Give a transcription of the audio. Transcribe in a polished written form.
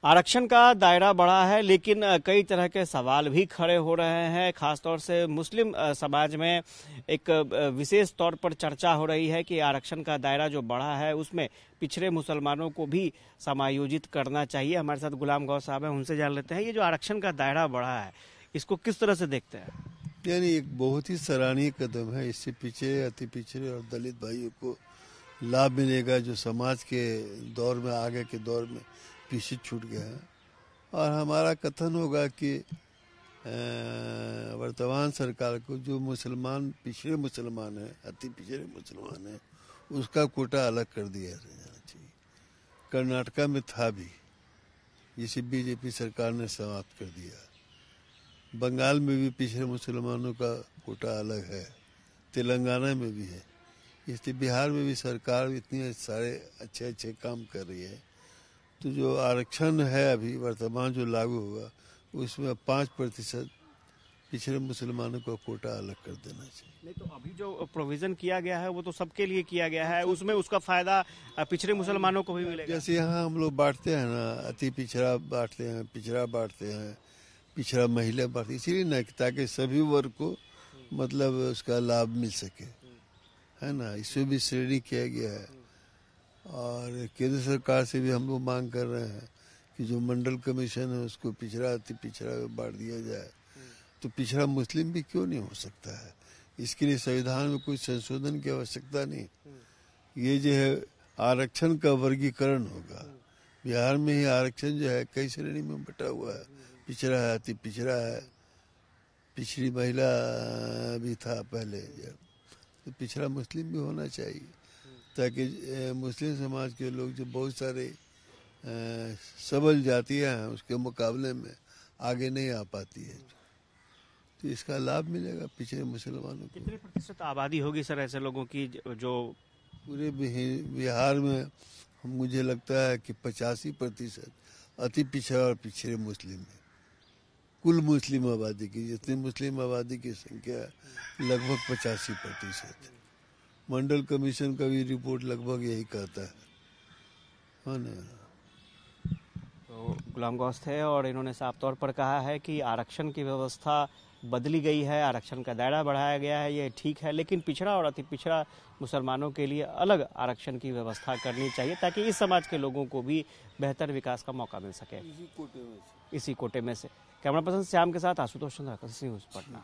आरक्षण का दायरा बढ़ा है, लेकिन कई तरह के सवाल भी खड़े हो रहे हैं। खासतौर से मुस्लिम समाज में एक विशेष तौर पर चर्चा हो रही है कि आरक्षण का दायरा जो बढ़ा है उसमें पिछड़े मुसलमानों को भी समायोजित करना चाहिए। हमारे साथ गुलाम गौस साहब हैं, उनसे जान लेते हैं ये जो आरक्षण का दायरा बढ़ा है इसको किस तरह से देखते हैं। यानी एक बहुत ही सराहनीय कदम है। इससे पिछड़े, अति पिछड़े और दलित भाइयों को लाभ मिलेगा जो समाज के दौर में, आगे के दौर में पीछे छूट गया है। और हमारा कथन होगा कि वर्तमान सरकार को जो मुसलमान, पिछड़े मुसलमान हैं, अति पिछड़े मुसलमान हैं, उसका कोटा अलग कर दिया जाना चाहिए। कर्नाटका में था भी, जिसे बीजेपी सरकार ने समाप्त कर दिया। बंगाल में भी पिछड़े मुसलमानों का कोटा अलग है, तेलंगाना में भी है। इसलिए बिहार में भी सरकार इतने सारे अच्छे अच्छे काम कर रही है। तो जो आरक्षण है अभी वर्तमान जो लागू हुआ, उसमें 5% पिछड़े मुसलमानों का कोटा अलग कर देना चाहिए। नहीं तो अभी जो प्रोविजन किया गया है वो तो सबके लिए किया गया है, उसमें उसका फायदा पिछड़े मुसलमानों को भी मिलेगा। जैसे यहाँ हम लोग बांटते हैं ना, अति पिछड़ा बांटते हैं, पिछड़ा बांटते हैं, पिछड़ा महिला बांटते, इसीलिए ना ताकि सभी वर्ग को मतलब उसका लाभ मिल सके, है ना। इसमें भी श्रेणी किया गया है। और केंद्र सरकार से भी हम लोग मांग कर रहे हैं कि जो मंडल कमीशन है उसको पिछड़ा, अति पिछड़ा बांट दिया जाए। तो पिछड़ा मुस्लिम भी क्यों नहीं हो सकता है? इसके लिए संविधान में कोई संशोधन की आवश्यकता नहीं। ये जो है आरक्षण का वर्गीकरण होगा। बिहार में ही आरक्षण जो है कई श्रेणी में बटा हुआ है। पिछड़ा है, अति पिछड़ा है, पिछड़ी महिला भी था पहले। तो पिछड़ा मुस्लिम भी होना चाहिए, ताकि मुस्लिम समाज के लोग जो बहुत सारे सबल जातियां हैं उसके मुकाबले में आगे नहीं आ पाती है, तो इसका लाभ मिलेगा पिछड़े मुसलमानों को। कितने प्रतिशत आबादी होगी सर ऐसे लोगों की जो पूरे बिहार में? मुझे लगता है कि 85% अति पिछड़ा और पिछड़े मुस्लिम है। कुल मुस्लिम आबादी की, जितनी मुस्लिम आबादी की संख्या है लगभग 85%। मंडल कमीशन का भी रिपोर्ट लगभग यही कहता है ना। तो गुलाम गौस थे और इन्होंने साफ तौर पर कहा है कि आरक्षण की व्यवस्था बदली गई है, आरक्षण का दायरा बढ़ाया गया है, ये ठीक है, लेकिन पिछड़ा और अति पिछड़ा मुसलमानों के लिए अलग आरक्षण की व्यवस्था करनी चाहिए ताकि इस समाज के लोगों को भी बेहतर विकास का मौका मिल सके इसी कोटे में से। कैमरा पर्सन श्याम के साथ आशुतोष चंद्र, न्यूज़ पटना।